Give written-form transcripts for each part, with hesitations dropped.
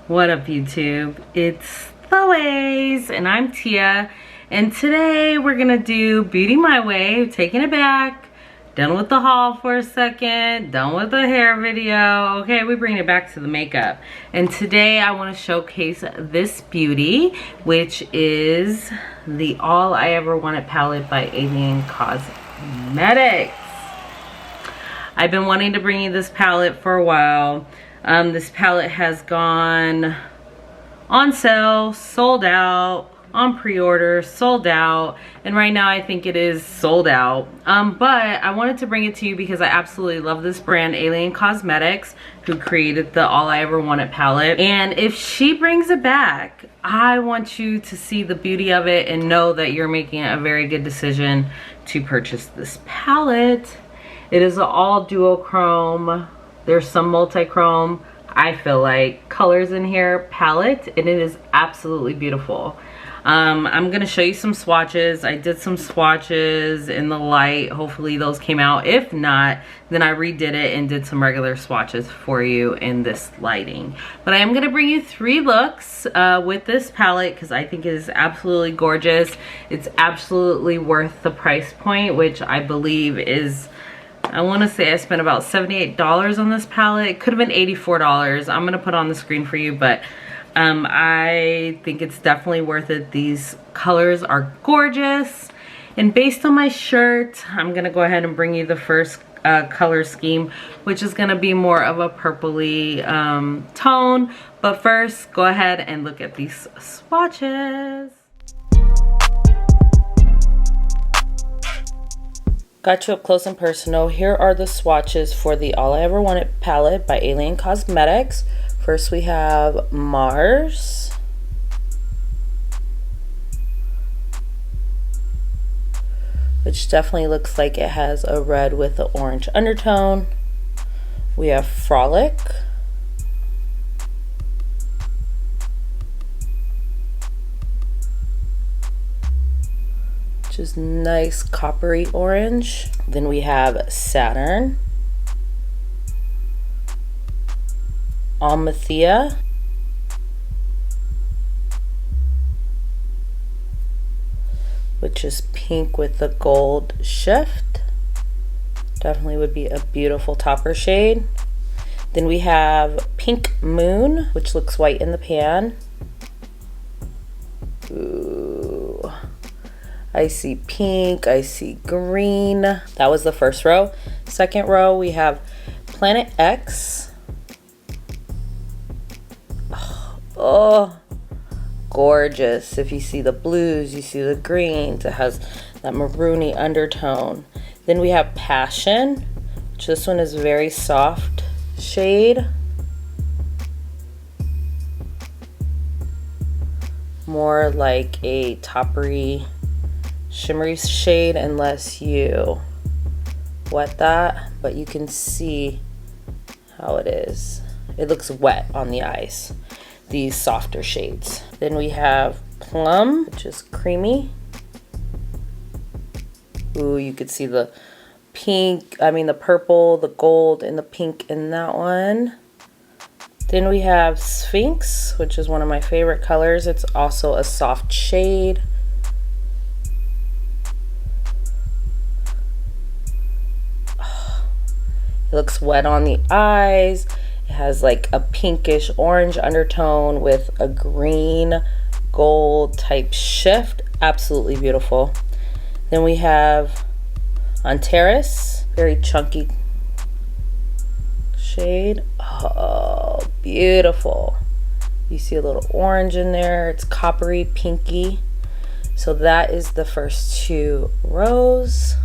What up, YouTube? It's the Ways, and I'm Tia, and today we're gonna do Beauty My Way, taking it back, done with the haul for a second, done with the hair video. Okay, we bring it back to the makeup, and today I want to showcase this beauty, which is the All I Ever Wanted palette by Alien Cosmetics. I've been wanting to bring you this palette for a while. This palette has gone on sale, sold out, on pre-order, sold out, and right now I think it is sold out. But I wanted to bring it to you because I absolutely love this brand, Alien Cosmetics, who created the All I Ever Wanted palette. And if she brings it back, I want you to see the beauty of it and know that you're making a very good decision to purchase this palette. It is an all duochrome. There's some multi-chrome, I feel like, colors in here palette, and it is absolutely beautiful. I'm gonna show you some swatches. I did some swatches in the light. Hopefully those came out. If not, then I redid it and did some regular swatches for you in this lighting. But I am gonna bring you 3 looks with this palette because I think it is absolutely gorgeous. It's absolutely worth the price point, which I believe is, I want to say I spent about $78 on this palette. It could have been $84. I'm going to put on the screen for you, but I think it's definitely worth it. These colors are gorgeous. And based on my shirt, I'm going to go ahead and bring you the first color scheme, which is going to be more of a purpley tone. But first, go ahead and look at these swatches. Got you up close and personal. Here are the swatches for the All I Ever Wanted palette by Alien Cosmetics. First we have Mars. Which definitely looks like it has a red with an orange undertone. We have Frolic. Which is nice coppery orange. Then we have Saturn, Almathea, which is pink with the gold shift. Definitely would be a beautiful topper shade. Then we have Pink Moon, which looks white in the pan. Ooh. I see pink, I see green. That was the first row. Second row, we have Planet X. Oh, gorgeous. If you see the blues, you see the greens. It has that maroony undertone. Then we have Passion, which this one is very soft shade. More like a toppery shimmery shade unless you wet that, but you can see how it is. It looks wet on the eyes, these softer shades. Then we have Plum, which is creamy. Ooh, you could see the pink, the purple, the gold, and the pink in that one. Then we have Sphinx, which is one of my favorite colors. It's also a soft shade. It looks wet on the eyes. It has like a pinkish orange undertone with a green gold type shift. Absolutely beautiful. Then we have Antares, very chunky shade. Oh, beautiful. You see a little orange in there. It's coppery, pinky. So that is the first 2 rows.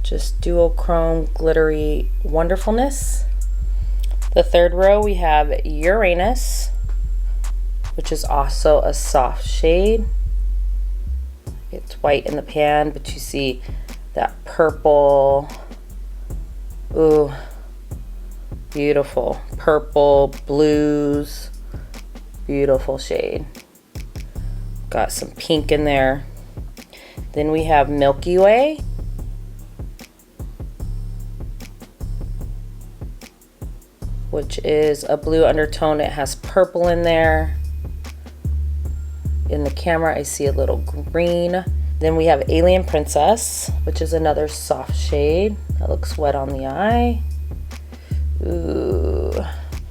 Just duochrome, glittery wonderfulness. The third row we have Uranus, which is also a soft shade. It's white in the pan, but you see that purple. Ooh, beautiful. Purple, blues, beautiful shade. Got some pink in there. Then we have Milky Way. which is a blue undertone. It has purple in there. In the camera, I see a little green. Then we have Alien Princess, which is another soft shade. That looks wet on the eye. Ooh,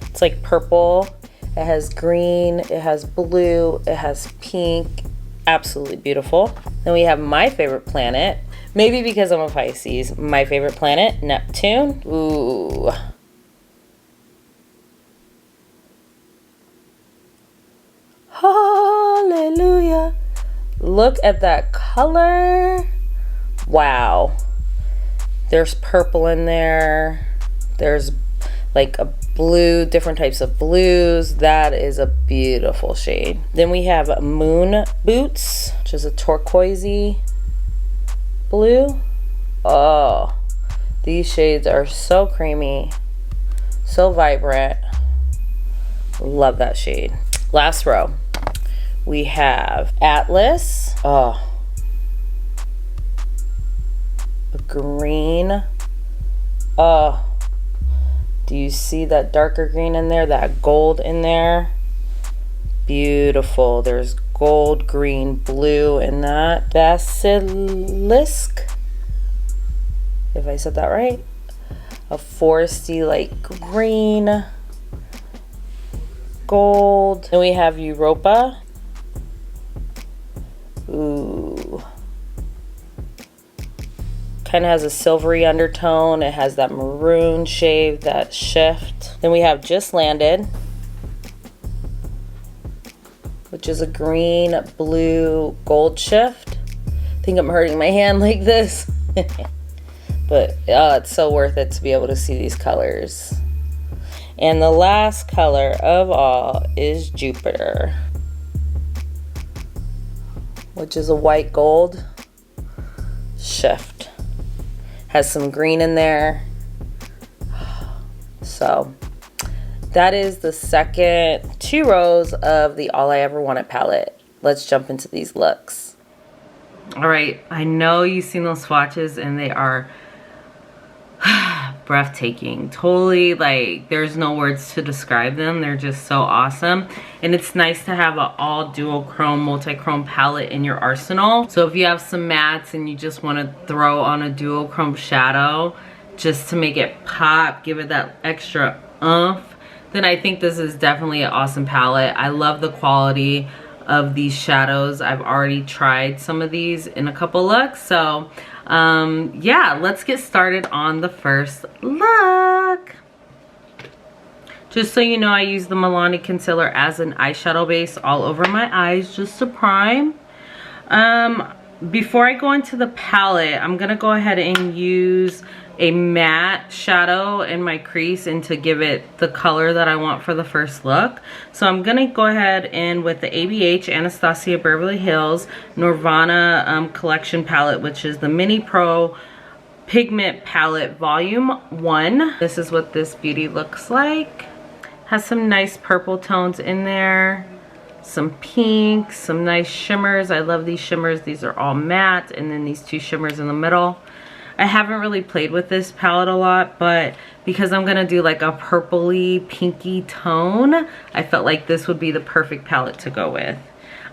it's like purple. It has green, it has blue, it has pink. Absolutely beautiful. Then we have my favorite planet. Maybe because I'm a Pisces, my favorite planet, Neptune. Ooh. Hallelujah. Look at that color. Wow. There's purple in there. There's like a blue, different types of blues. That is a beautiful shade. Then we have Moon Boots, which is a turquoisey blue. Oh, these shades are so creamy, so vibrant. Love that shade. Last row, we have Atlas. Oh, a green. Oh, do you see that darker green in there, that gold in there? Beautiful. There's gold, green, blue in that. Basilisk, if I said that right. A foresty like green, gold. Then we have Europa. Ooh. Kind of has a silvery undertone. It has that maroon shade, that shift. Then we have Just Landed, which is a green, blue, gold shift. I think I'm hurting my hand like this. But it's so worth it to be able to see these colors. And the last color of all is Jupiter, which is a white gold shift. Has some green in there. So that is the second 2 rows of the All I Ever Wanted palette. Let's jump into these looks. All right, I know you've seen those swatches and they are breathtaking. Totally, like, there's no words to describe them. They're just so awesome. And it's nice to have an all duochrome, multi-chrome palette in your arsenal. So if you have some mattes and you just want to throw on a duochrome shadow just to make it pop, give it that extra oomph, then I think this is definitely an awesome palette. I love the quality of these shadows. I've already tried some of these in a couple looks. So yeah, let's get started on the first look. Just so you know, I use the Milani concealer as an eyeshadow base all over my eyes just to prime. Before I go into the palette, I'm gonna go ahead and use a matte shadow in my crease and to give it the color that I want for the first look. So I'm gonna go ahead and with the ABH Anastasia Beverly Hills Nirvana collection palette, which is the Mini Pro Pigment Palette Volume 1. This is what this beauty looks like. Has some nice purple tones in there, some pinks, some nice shimmers. I love these shimmers. These are all matte, and then these 2 shimmers in the middle. I haven't really played with this palette a lot, but because I'm gonna do like a purpley pinky tone, I felt like this would be the perfect palette to go with.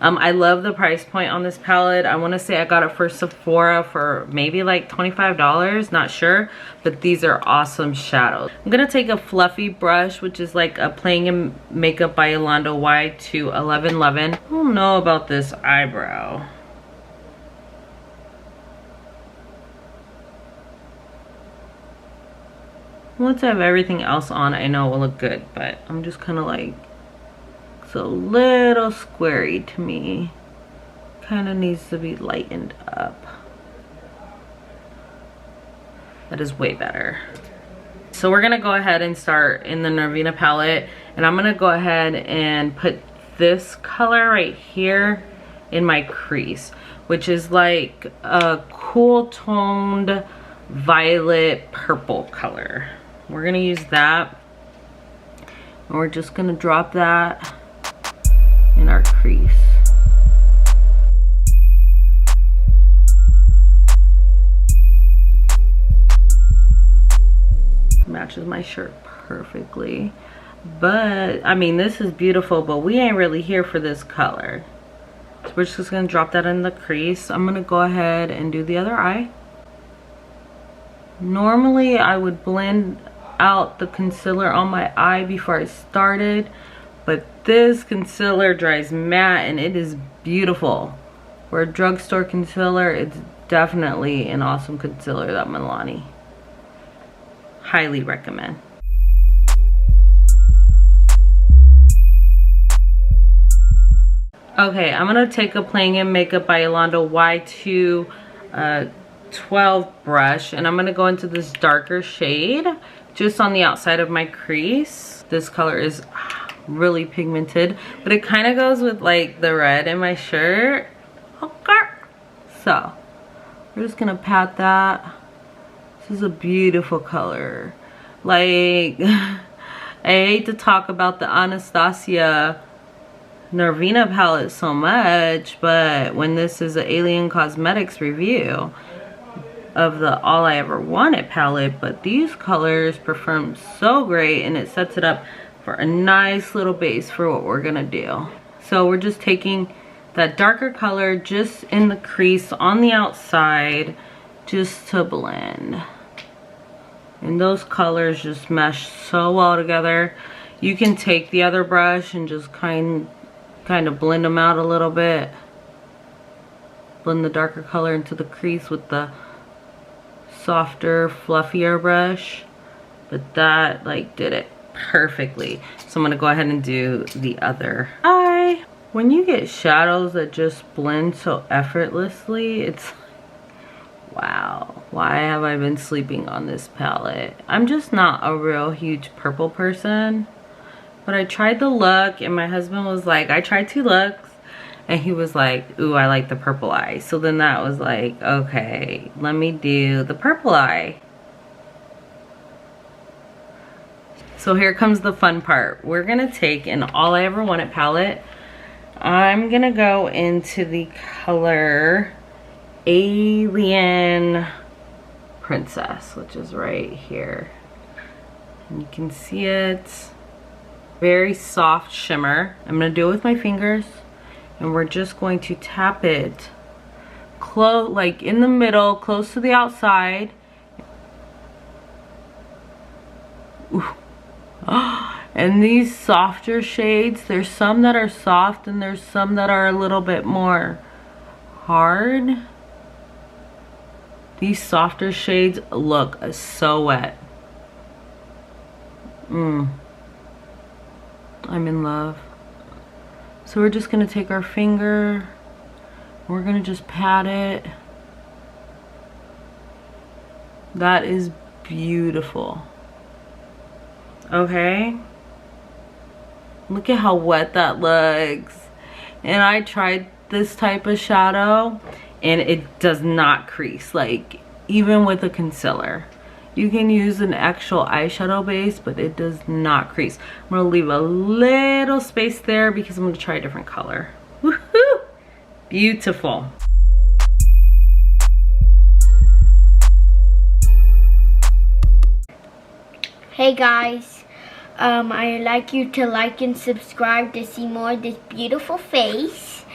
I love the price point on this palette. I want to say I got it for Sephora for maybe like $25, not sure, but these are awesome shadows. I'm gonna take a fluffy brush, which is like a Playing in Makeup by Yolanda Waye to 1111. I don't know about this eyebrow. Once I have everything else on, I know it will look good, but I'm just kind of like, it's a little squarey to me. Kind of needs to be lightened up. That is way better. So we're gonna go ahead and start in the Nirvana palette, and I'm gonna go ahead and put this color right here in my crease, which is like a cool toned violet purple color. We're gonna use that, and we're just gonna drop that in our crease. Matches my shirt perfectly. But I mean, this is beautiful, but we ain't really here for this color. So we're just gonna drop that in the crease. I'm gonna go ahead and do the other eye. Normally I would blend out the concealer on my eye before I started, but this concealer dries matte and it is beautiful. For a drugstore concealer, it's definitely an awesome concealer, that Milani. Highly recommend. Okay, I'm gonna take a Playing in Makeup by Yolanda Y2 12 brush, and I'm gonna go into this darker shade just on the outside of my crease. This color is really pigmented, but it kind of goes with like the red in my shirt. Okay, so we're just gonna pat that. This is a beautiful color. Like, I hate to talk about the Anastasia Nervina palette so much, but when this is an Alien Cosmetics review of the All I Ever Wanted palette, but these colors perform so great and it sets it up for a nice little base for what we're gonna do. So we're just taking that darker color just in the crease on the outside just to blend. And those colors just mesh so well together. You can take the other brush and just kind of blend them out a little bit. Blend the darker color into the crease with the softer, fluffier brush. But that like did it perfectly. So I'm gonna go ahead and do the other eye. When you get shadows that just blend so effortlessly, it's wow, why have I been sleeping on this palette? I'm just not a real huge purple person. But I tried the look and my husband was like, I tried 2 looks. And he was like, ooh, I like the purple eye. So then that was like, okay, let me do the purple eye. So here comes the fun part. We're gonna take an All I Ever Wanted palette. I'm gonna go into the color Alien Princess, which is right here. And you can see it. Very soft shimmer. I'm gonna do it with my fingers, and we're just going to tap it close, like in the middle, close to the outside. Ooh. And these softer shades, there's some that are soft and there's some that are a little bit more hard. These softer shades look so wet. I'm in love. So we're just gonna take our finger, we're gonna just pat it. That is beautiful. Okay, look at how wet that looks. And I tried this type of shadow and it does not crease, like even with a concealer. You can use an actual eyeshadow base, but it does not crease. I'm gonna leave a little space there because I'm gonna try a different color. Woohoo! Beautiful. Hey guys, I'd like you to like and subscribe to see more of this beautiful face.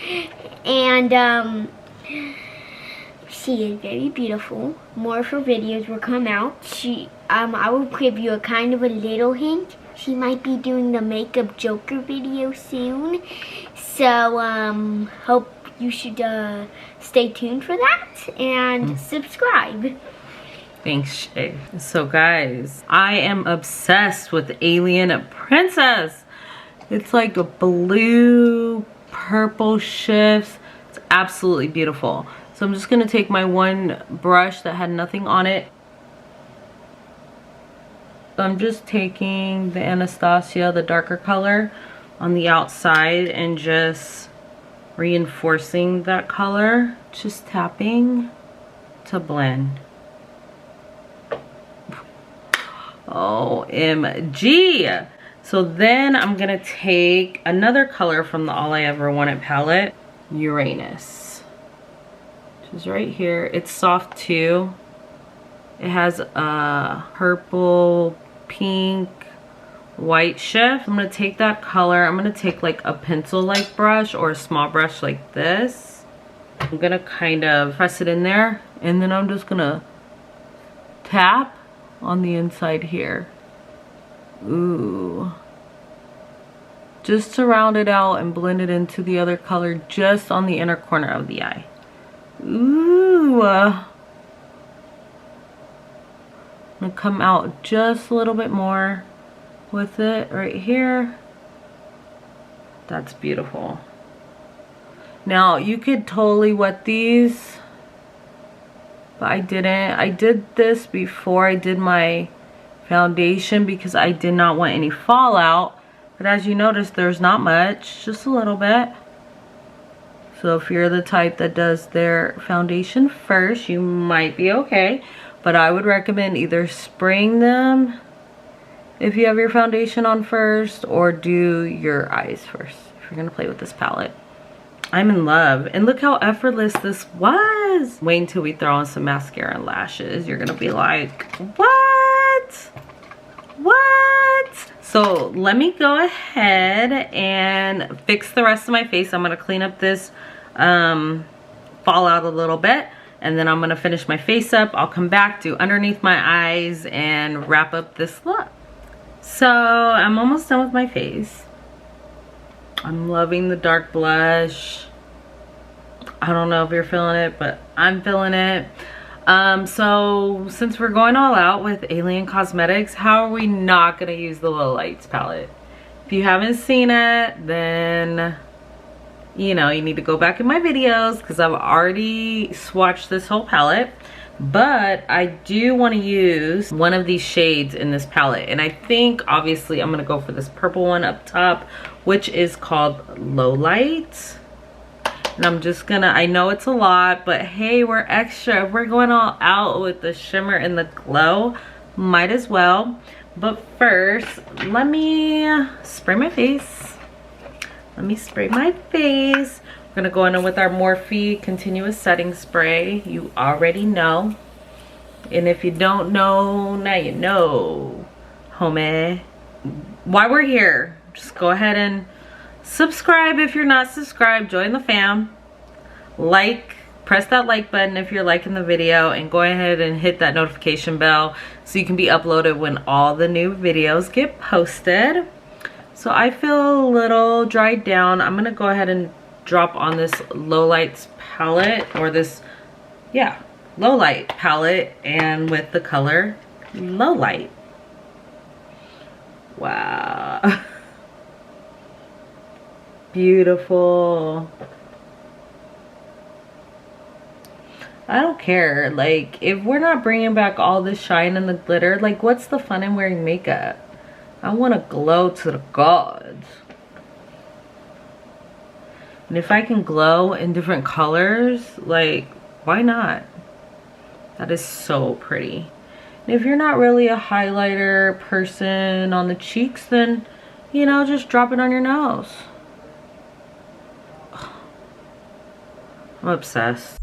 And she is very beautiful. More of her videos will come out. I will give you a kind of a little hint. She might be doing the Makeup Joker video soon. So hope you should stay tuned for that and subscribe. Thanks, Shay. So guys, I am obsessed with Alien Princess. It's like a blue, purple shifts. It's absolutely beautiful. So I'm just gonna take my one brush that had nothing on it. So I'm just taking the Anastasia, the darker color, on the outside and just reinforcing that color. Just tapping to blend. OMG. So then I'm gonna take another color from the All I Ever Wanted palette, Uranus, which is right here. It's soft too. It has a purple, pink, white shift. I'm gonna take that color. I'm gonna take like a pencil like brush or a small brush like this. I'm gonna kind of press it in there, and then I'm just gonna tap on the inside here. Ooh. Just to round it out and blend it into the other color just on the inner corner of the eye. Ooh. I'm gonna come out just a little bit more with it right here. That's beautiful. Now you could totally wet these, but I didn't. I did this before I did my foundation because I did not want any fallout. But as you notice, there's not much, just a little bit. So if you're the type that does their foundation first, you might be okay. But I would recommend either spraying them if you have your foundation on first, or do your eyes first if you're gonna play with this palette. I'm in love, and look how effortless this was. Wait until we throw on some mascara and lashes. You're gonna be like, what? What? So let me go ahead and fix the rest of my face. I'm gonna clean up this fallout a little bit, and then I'm gonna finish my face up. I'll come back to underneath my eyes and wrap up this look. So I'm almost done with my face. I'm loving the dark blush. I don't know if you're feeling it, but I'm feeling it. So since we're going all out with Alien Cosmetics, how are we not gonna use the Low Lights palette? If you haven't seen it, then you know you need to go back in my videos because I've already swatched this whole palette. But I do want to use one of these shades in this palette, and I think obviously I'm gonna go for this purple one up top, which is called Low Light. And I'm just gonna, I know it's a lot, but hey, we're extra. If we're going all out with the shimmer and the glow, might as well. But first, let me spray my face. Let me spray my face. We're gonna go in with our Morphe Continuous Setting Spray. You already know. And if you don't know, now you know, homie. While we're here, just go ahead and subscribe if you're not subscribed. Join the fam. Like, press that like button if you're liking the video, and go ahead and hit that notification bell so you can be uploaded when all the new videos get posted. So I feel a little dried down. I'm gonna go ahead and drop on this Low Lights palette, or this, yeah, Low Light palette, and with the color Low Light. Wow. Beautiful. I don't care, like, if we're not bringing back all the shine and the glitter, like, what's the fun in wearing makeup? I want to glow to the gods. And if I can glow in different colors, like, why not? That is so pretty. And if you're not really a highlighter person on the cheeks, then, you know, just drop it on your nose. I'm obsessed.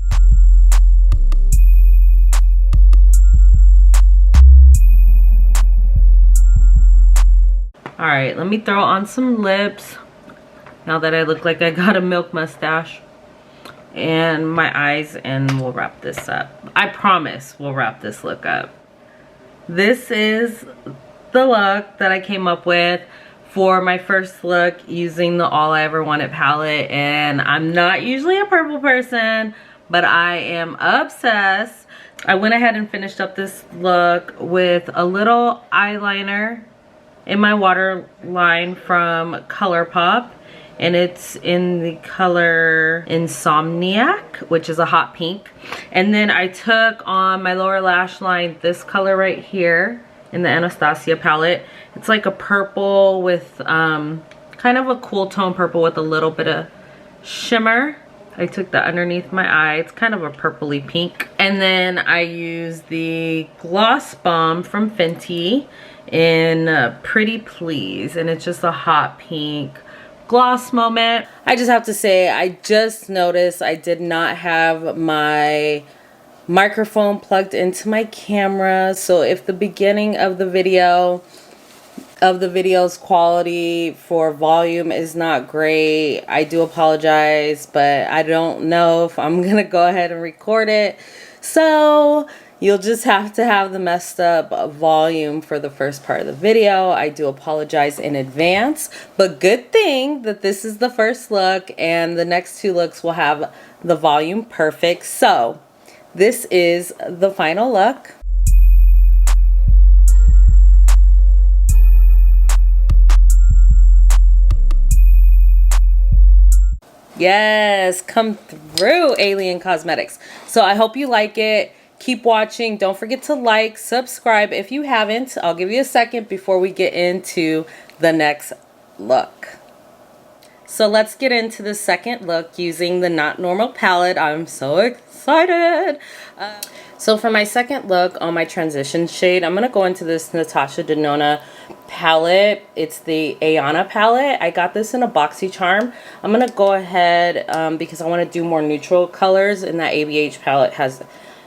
All right, let me throw on some lips now that I look like I got a milk mustache, and my eyes, and we'll wrap this up. I promise we'll wrap this look up. This is the look that I came up with for my first look using the All I Ever Wanted palette, and I'm not usually a purple person, but I am obsessed. I went ahead and finished up this look with a little eyeliner in my waterline from ColourPop, and it's in the color Insomniac, which is a hot pink. And then I took on my lower lash line this color right here in the Anastasia palette. It's like a purple with kind of a cool tone purple with a little bit of shimmer. I took that underneath my eye. It's kind of a purpley pink. And then I used the Gloss Bomb from Fenty in Pretty Please, and it's just a hot pink gloss moment. I just have to say, I just noticed I did not have my microphone plugged into my camera, so if the beginning of the video of the video's quality for volume is not great. I do apologize, but I don't know if I'm gonna go ahead and record it. So you'll just have to have the messed up volume for the first part of the video. I do apologize in advance, but good thing that this is the first look and the next two looks will have the volume perfect. So this is the final look. Yes, come through, Alien Cosmetics. So I hope you like it. Keep watching. Don't forget to like, subscribe if you haven't. I'll give you a second before we get into the next look. So let's get into the second look using the Not Normal palette. I'm so excited. So for my second look on my transition shade, I'm going to go into this Natasha Denona palette. It's the Ayana palette. I got this in a BoxyCharm. I'm going to go ahead because I want to do more neutral colors, and that ABH palette has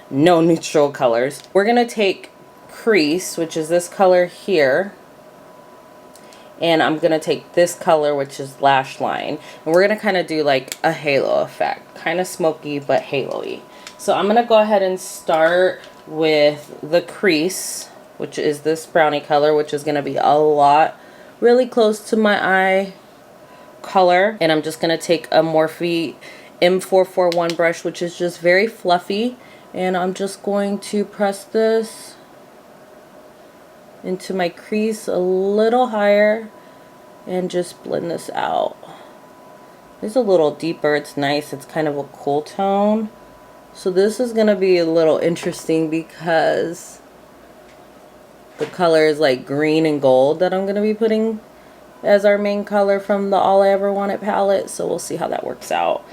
no neutral colors. We're going to take Crease, which is this color here, and I'm going to take this color, which is Lash Line, and we're going to kind of do like a halo effect, kind of smoky but halo-y. So I'm going to go ahead and start with the Crease, which is this brownie color, which is going to be a lot really close to my eye color. And I'm just going to take a Morphe M441 brush, which is just very fluffy. And I'm just going to press this into my crease a little higher and just blend this out. It's a little deeper. It's nice. It's kind of a cool tone. So this is going to be a little interesting because the color is like green and gold that I'm going to be putting as our main color from the All I Ever Wanted palette. So we'll see how that works out.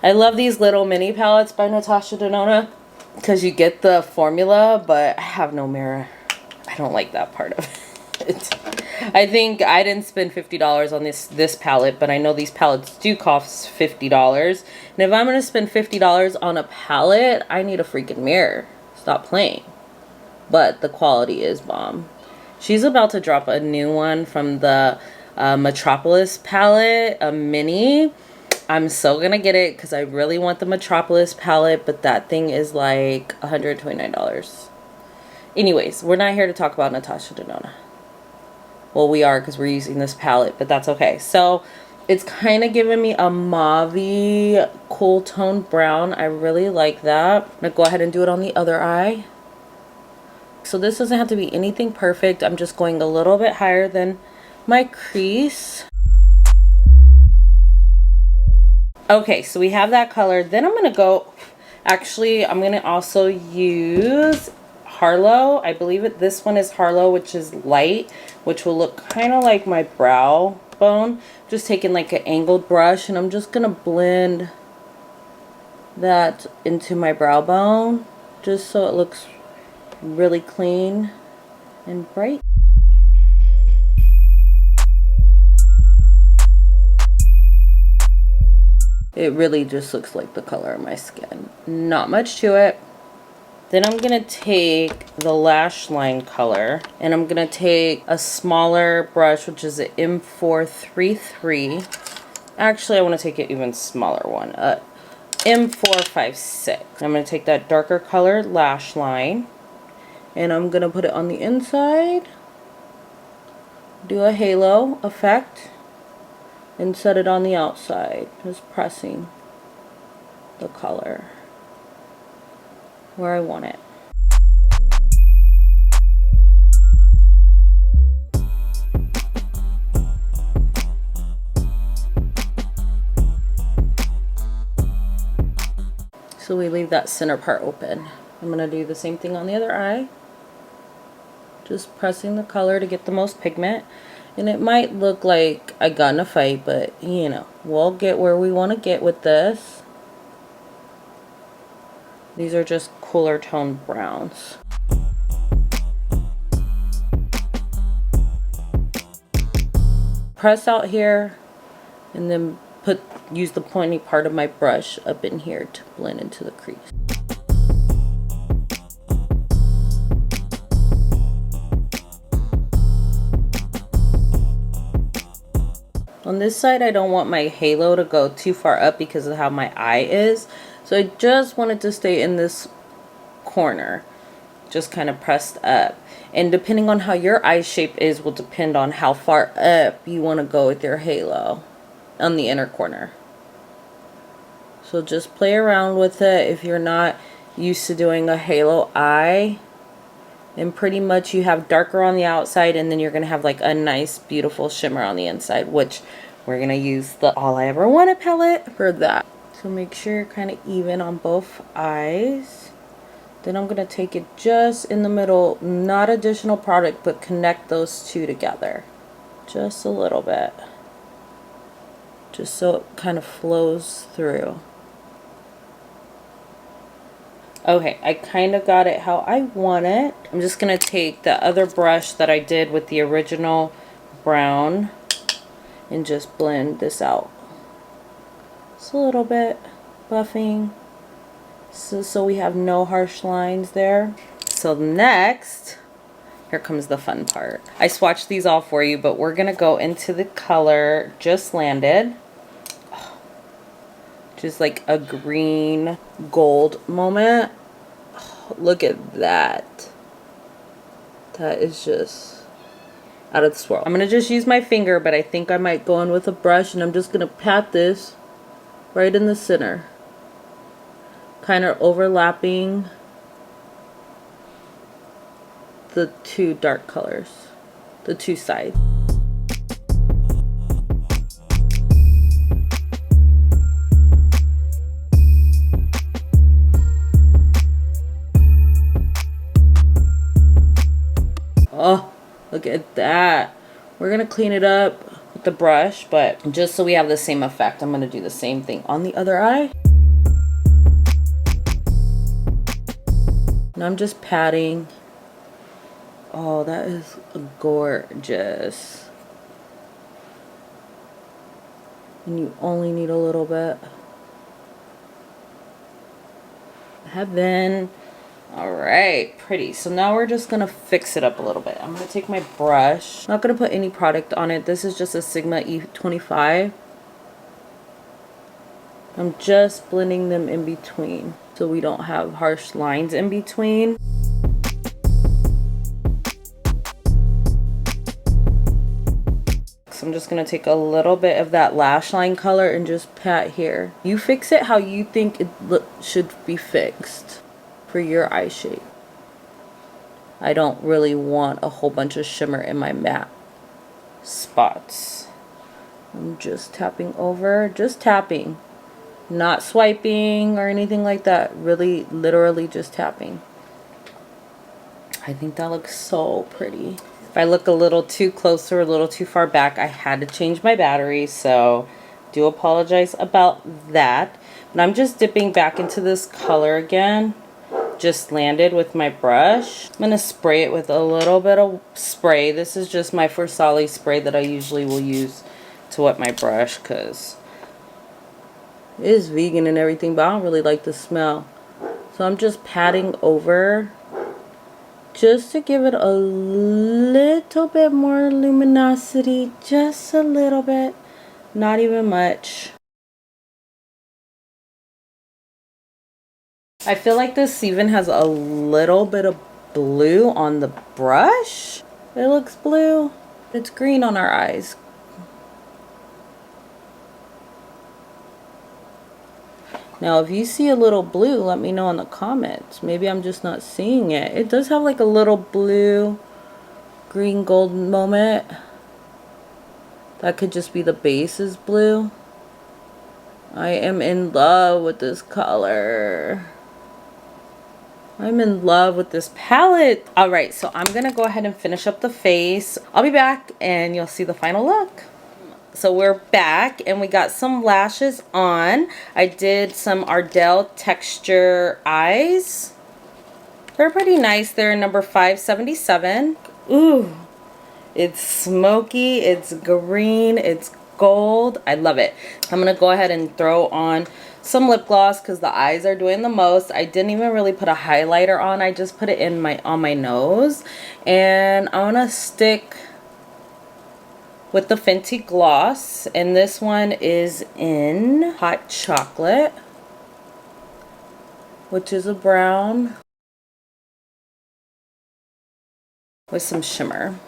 I love these little mini palettes by Natasha Denona because you get the formula, but I have no mirror. I don't like that part of it. I think I didn't spend $50 on this palette, but I know these palettes do cost $50. And if I'm going to spend $50 on a palette, I need a freaking mirror. Stop playing. But the quality is bomb. She's about to drop a new one from the Metropolis palette, a mini. I'm so going to get it because I really want the Metropolis palette, but that thing is like $129. Anyways, we're not here to talk about Natasha Denona. Well, we are because we're using this palette, but that's okay. So it's kind of giving me a mauve-y, cool tone brown. I really like that. I'm going to go ahead and do it on the other eye. So this doesn't have to be anything perfect. I'm just going a little bit higher than my crease. Okay, so we have that color. Then I'm going to go, actually, I'm going to also use Harlow. I believe this one is Harlow, which is light, which will look kind of like my brow bone. Just taking like an angled brush, and I'm just going to blend that into my brow bone just so it looks really clean and bright. It really just looks like the color of my skin. Not much to it. Then I'm going to take the lash line color, and I'm going to take a smaller brush, which is an M433. Actually, I want to take an even smaller one, M456. I'm going to take that darker color lash line, and I'm going to put it on the inside, do a halo effect, and set it on the outside, just pressing the color where I want it. So we leave that center part open. I'm going to do the same thing on the other eye. Just pressing the color to get the most pigment. And it might look like I got in a fight, but you know, we'll get where we want to get with this. These are just cooler tone browns. Press out here and then use the pointy part of my brush up in here to blend into the crease. this side I don't want my halo to go too far up because of how my eye is. So I just want it to stay in this corner, just kind of pressed up. And depending on how your eye shape is will depend on how far up you want to go with your halo on the inner corner. So just play around with it if you're not used to doing a halo eye. And pretty much you have darker on the outside, and then you're going to have like a nice beautiful shimmer on the inside, which we're going to use the All I Ever Wanted palette for that. So make sure you're kind of even on both eyes. Then I'm going to take it just in the middle, not additional product, but connect those two together. Just a little bit. Just so it kind of flows through. Okay, I kind of got it how I want it. I'm just going to take the other brush that I did with the original brown and just blend this out. Just a little bit, buffing, so we have no harsh lines there. So next, here comes the fun part. I swatched these all for you, but we're going to go into the color Just Landed. Just like a green gold moment. Oh, look at that. That is just out of this world. I'm going to just use my finger, but I think I might go in with a brush, and I'm just going to pat this right in the center. Kind of overlapping the two dark colors, the two sides. Oh, look at that. We're going to clean it up with the brush, but just so we have the same effect, I'm going to do the same thing on the other eye. And I'm just patting. Oh, that is gorgeous. And you only need a little bit. Heaven. Alright, pretty. So now we're just going to fix it up a little bit. I'm going to take my brush. Not going to put any product on it. This is just a Sigma E25. I'm just blending them in between so we don't have harsh lines in between. So I'm just going to take a little bit of that lash line color and just pat here. You fix it how you think it should be fixed for your eye shape. I don't really want a whole bunch of shimmer in my matte spots. I'm just tapping over, just tapping. Not swiping or anything like that. Really, literally just tapping. I think that looks so pretty. If I look a little too close or a little too far back, I had to change my battery, so do apologize about that. But I'm just dipping back into this color again. Just Landed with my brush. I'm going to spray it with a little bit of spray. This is just my Forsali spray that I usually will use to wet my brush because it is vegan and everything, but I don't really like the smell. So I'm just patting over just to give it a little bit more luminosity. Just a little bit. Not even much. I feel like this even has a little bit of blue on the brush. It looks blue. It's green on our eyes. Now, if you see a little blue, let me know in the comments. Maybe I'm just not seeing it. It does have like a little blue, green, gold moment. That could just be the base is blue. I am in love with this color. I'm in love with this palette. Alright, so I'm going to go ahead and finish up the face. I'll be back and you'll see the final look. So we're back and we got some lashes on. I did some Ardell texture eyes. They're pretty nice. They're number 577. Ooh, it's smoky, it's green, it's gold. I love it. I'm going to go ahead and throw on some lip gloss because the eyes are doing the most. I didn't even really put a highlighter on. I just put it in on my nose. And I want to stick with the Fenty Gloss, and this one is in Hot Chocolate, which is a brown with some shimmer.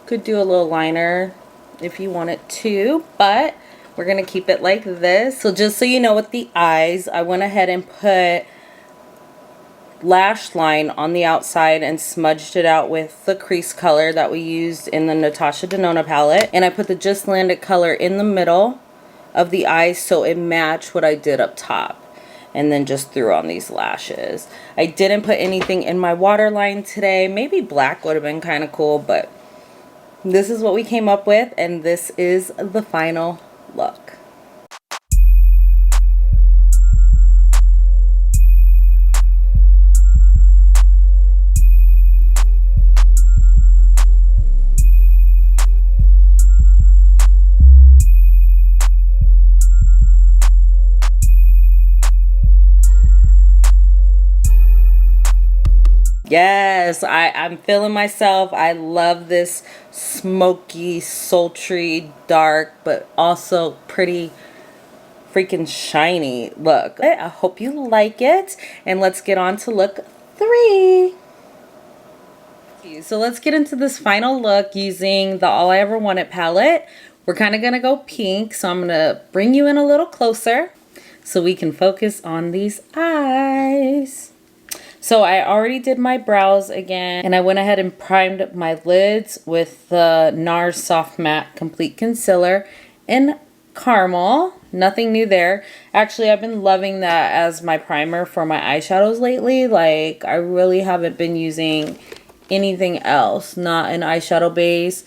Could do a little liner if you want it to, but we're gonna keep it like this. So just so you know, with the eyes, I went ahead and put lash line on the outside and smudged it out with the crease color that we used in the Natasha Denona palette, and I put the Just Landed color in the middle of the eyes so it matched what I did up top, and then just threw on these lashes. I didn't put anything in my waterline today. Maybe black would have been kind of cool, but this is what we came up with, and this is the final look. Yes, I'm feeling myself. I love this smoky, sultry, dark, but also pretty freaking shiny look. I hope you like it, and let's get on to look 3. So let's get into this final look using the All I Ever Wanted palette. We're kind of gonna go pink, so I'm gonna bring you in a little closer so we can focus on these eyes. So I already did my brows again, and I went ahead and primed my lids with the NARS Soft Matte Complete Concealer in Caramel. Nothing new there. Actually, I've been loving that as my primer for my eyeshadows lately. Like, I really haven't been using anything else, not an eyeshadow base.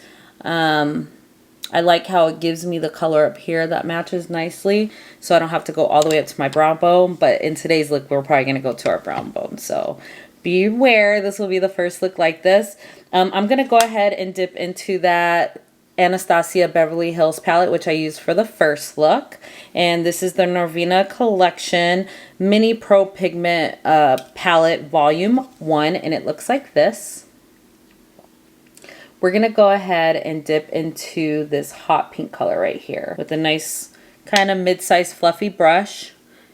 I like how it gives me the color up here that matches nicely, so I don't have to go all the way up to my brow bone. But in today's look, we're probably going to go to our brow bone, so beware. This will be the first look like this. I'm going to go ahead and dip into that Anastasia Beverly Hills palette, which I used for the first look. And this is the Norvina Collection Mini Pro Pigment Palette Volume 1, and it looks like this. We're going to go ahead and dip into this hot pink color right here with a nice kind of mid-sized fluffy brush.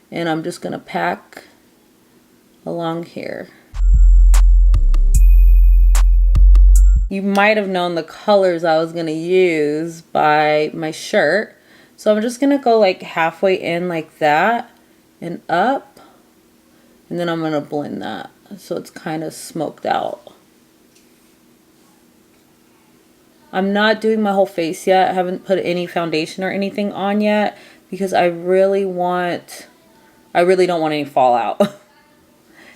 And I'm just going to pack along here. You might have known the colors I was going to use by my shirt. So I'm just going to go like halfway in like that and up. And then I'm going to blend that so it's kind of smoked out. I'm not doing my whole face yet. I haven't put any foundation or anything on yet because I really don't want any fallout.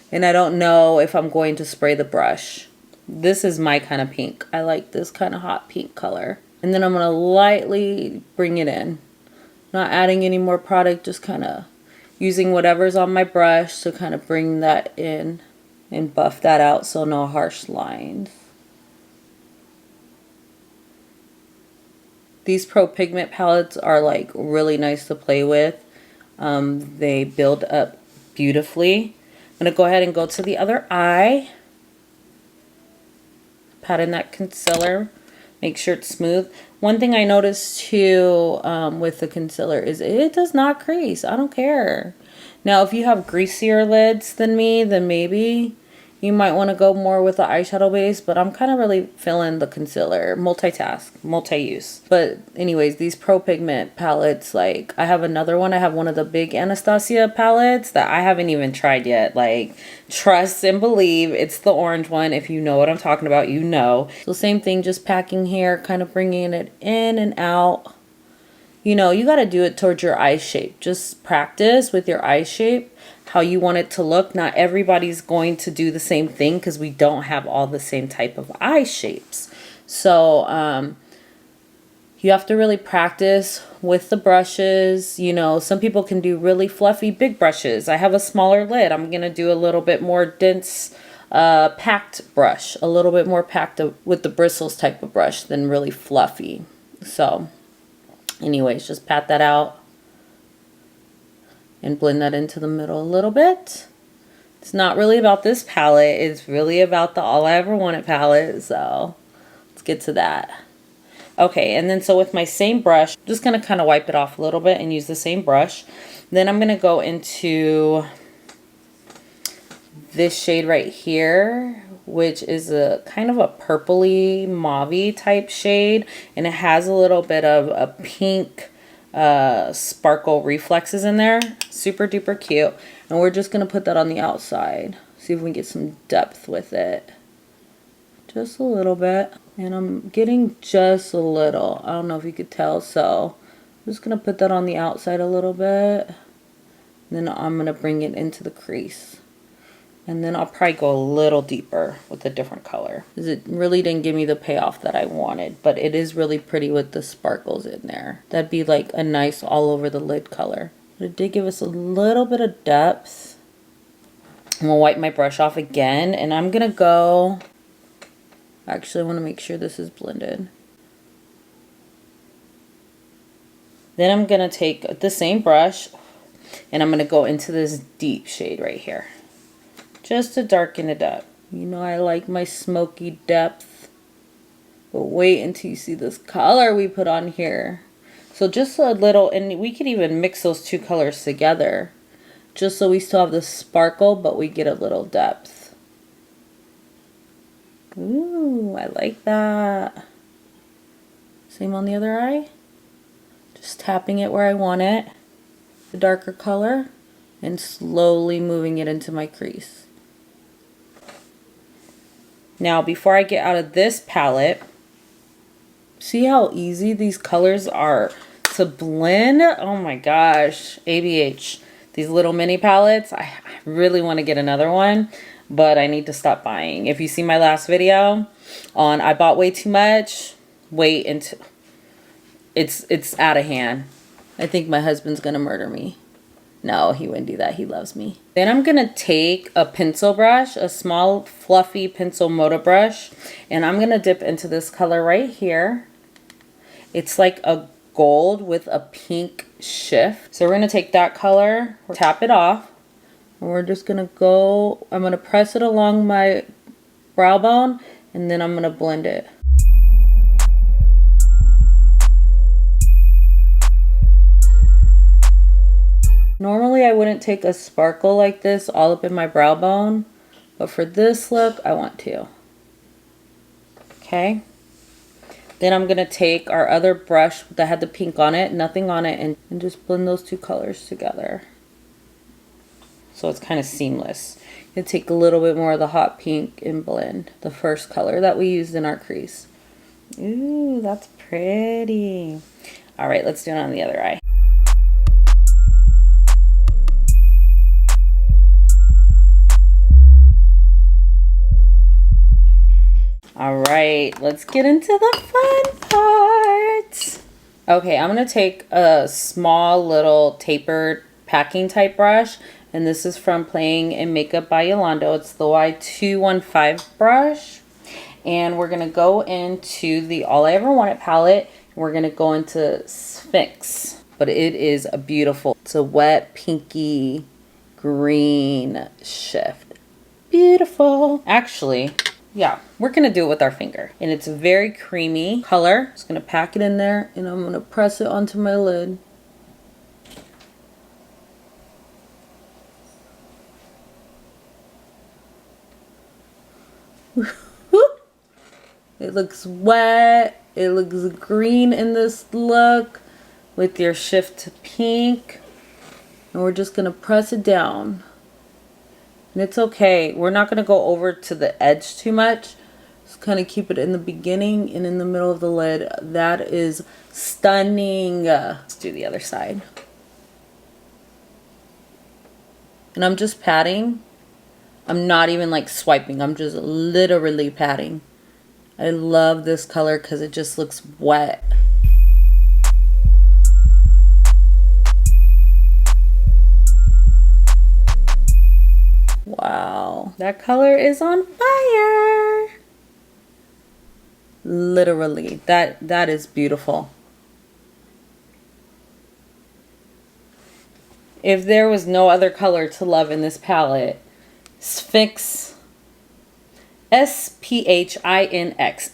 And I don't know if I'm going to spray the brush. This is my kind of pink. I like this kind of hot pink color. And then I'm going to lightly bring it in. Not adding any more product, just kind of using whatever's on my brush to kind of bring that in and buff that out so no harsh lines. These Pro Pigment palettes are like really nice to play with. They build up beautifully. I'm going to go ahead and go to the other eye. Pat in that concealer. Make sure it's smooth. One thing I noticed too with the concealer is it does not crease. I don't care. Now if you have greasier lids than me, then maybe you might want to go more with the eyeshadow base, but I'm kind of really feeling the concealer. Multitask, multi-use. But anyways, these Pro Pigment palettes, like I have another one. I have one of the big Anastasia palettes that I haven't even tried yet. Like, trust and believe, it's the orange one. If you know what I'm talking about, you know. So same thing, just packing here, kind of bringing it in and out. You know, you got to do it towards your eye shape. Just practice with your eye shape, how you want it to look. Not everybody's going to do the same thing because we don't have all the same type of eye shapes. So you have to really practice with the brushes. You know, some people can do really fluffy big brushes. I have a smaller lid. I'm going to do a little bit more dense packed brush. A little bit more packed with the bristles type of brush than really fluffy. So anyways, just pat that out and blend that into the middle a little bit. It's not really about this palette. It's really about the All I Ever Wanted palette. So let's get to that. Okay, and then so with my same brush, I'm just gonna kind of wipe it off a little bit and use the same brush. Then I'm gonna go into this shade right here, which is a kind of a purpley mauvey type shade, and it has a little bit of a pink sparkle reflexes in there. Super duper cute. And we're just gonna put that on the outside. See if we can get some depth with it. Just a little bit. And I'm getting just a little. I don't know if you could tell, so I'm just gonna put that on the outside a little bit. Then I'm gonna bring it into the crease. And then I'll probably go a little deeper with a different color, because it really didn't give me the payoff that I wanted, but it is really pretty with the sparkles in there. That'd be like a nice all over the lid color. But it did give us a little bit of depth. I'm gonna wipe my brush off again, and I'm gonna go, actually I wanna make sure this is blended. Then I'm gonna take the same brush, and I'm gonna go into this deep shade right here, just to darken it up. You know I like my smoky depth. But wait until you see this color we put on here. So just a little, and we could even mix those two colors together, just so we still have the sparkle, but we get a little depth. Ooh, I like that. Same on the other eye. Just tapping it where I want it, the darker color, and slowly moving it into my crease. Now, before I get out of this palette, see how easy these colors are to blend? Oh my gosh, ABH. These little mini palettes, I really want to get another one, but I need to stop buying. If you see my last video on I bought way too much, wait until it's out of hand. I think my husband's gonna murder me. No, he wouldn't do that. He loves me. Then I'm going to take a pencil brush, a small fluffy pencil motor brush, and I'm going to dip into this color right here. It's like a gold with a pink shift. So we're going to take that color, tap it off, and we're just going to go, I'm going to press it along my brow bone, and then I'm going to blend it. Normally I wouldn't take a sparkle like this all up in my brow bone, but for this look I want to. Okay. Then I'm going to take our other brush that had the pink on it, nothing on it, and just blend those two colors together. So it's kind of seamless. You take a little bit more of the hot pink and blend the first color that we used in our crease. Ooh, that's pretty. All right, let's do it on the other eye. All right, let's get into the fun part. Okay, I'm gonna take a small little tapered packing type brush, and this is from Playing in Makeup by Yolando. It's the Y215 brush, and we're gonna go into the All I Ever Wanted palette. We're gonna go into Sphinx, but it is a beautiful, it's a wet pinky green shift. Beautiful. Actually, yeah, we're gonna do it with our finger, and it's a very creamy color. Just gonna pack it in there, and I'm gonna press it onto my lid. It looks wet. It looks green in this look with your shift to pink, and we're just gonna press it down. And it's okay. We're not going to go over to the edge too much. Just kind of keep it in the beginning and in the middle of the lid. That is stunning. Let's do the other side. And I'm just patting. I'm not even like swiping. I'm just literally patting. I love this color because it just looks wet. Wow, that color is on fire. Literally, that is beautiful. If there was no other color to love in this palette, Sphinx Sphinx.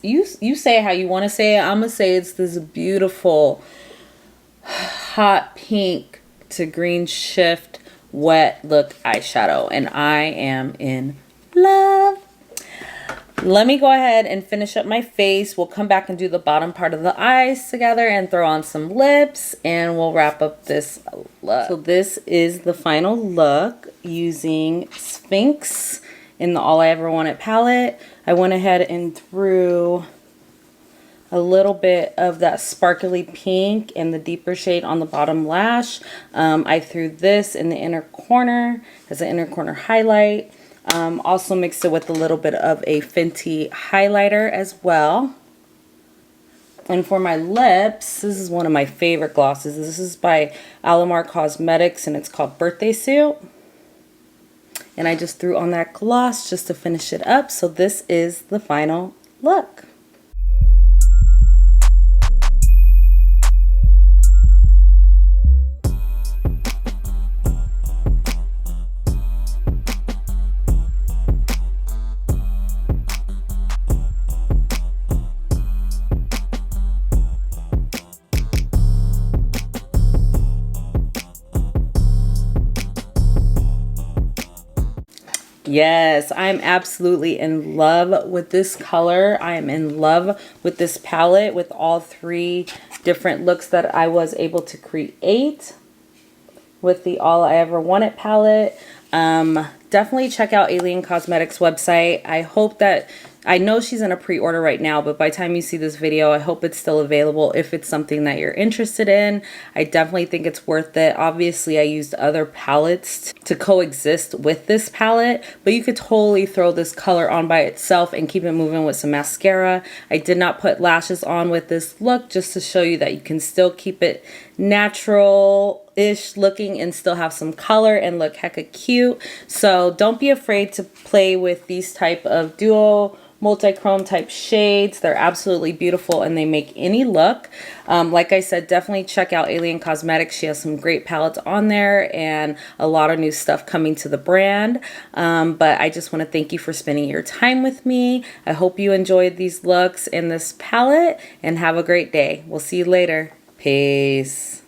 You say it how you want to say it. I'm going to say it's this beautiful hot pink to green shift wet look eyeshadow. And I am in love. Let me go ahead and finish up my face. We'll come back and do the bottom part of the eyes together and throw on some lips, and we'll wrap up this look. So this is the final look using Sphinx in the All I Ever Wanted palette. I went ahead and threw a little bit of that sparkly pink and the deeper shade on the bottom lash. I threw this in the inner corner as an inner corner highlight. Also mixed it with a little bit of a Fenty highlighter as well. And for my lips, this is one of my favorite glosses. This is by Alamar Cosmetics and it's called Birthday Suit. And I just threw on that gloss just to finish it up. So this is the final look. Yes, I'm absolutely in love with this color. I am in love with this palette with all three different looks that I was able to create with the All I Ever Wanted palette. Definitely check out Alien Cosmetics website. I hope that, I know she's in a pre-order right now, but by the time you see this video, I hope it's still available if it's something that you're interested in. I definitely think it's worth it. Obviously, I used other palettes to coexist with this palette, but you could totally throw this color on by itself and keep it moving with some mascara. I did not put lashes on with this look just to show you that you can still keep it natural-ish looking and still have some color and look hecka cute. So don't be afraid to play with these type of duo multi-chrome type shades. They're absolutely beautiful and they make any look. Like I said, definitely check out Alien Cosmetics. She has some great palettes on there and a lot of new stuff coming to the brand. But I just want to thank you for spending your time with me. I hope you enjoyed these looks and this palette and have a great day. We'll see you later. Peace.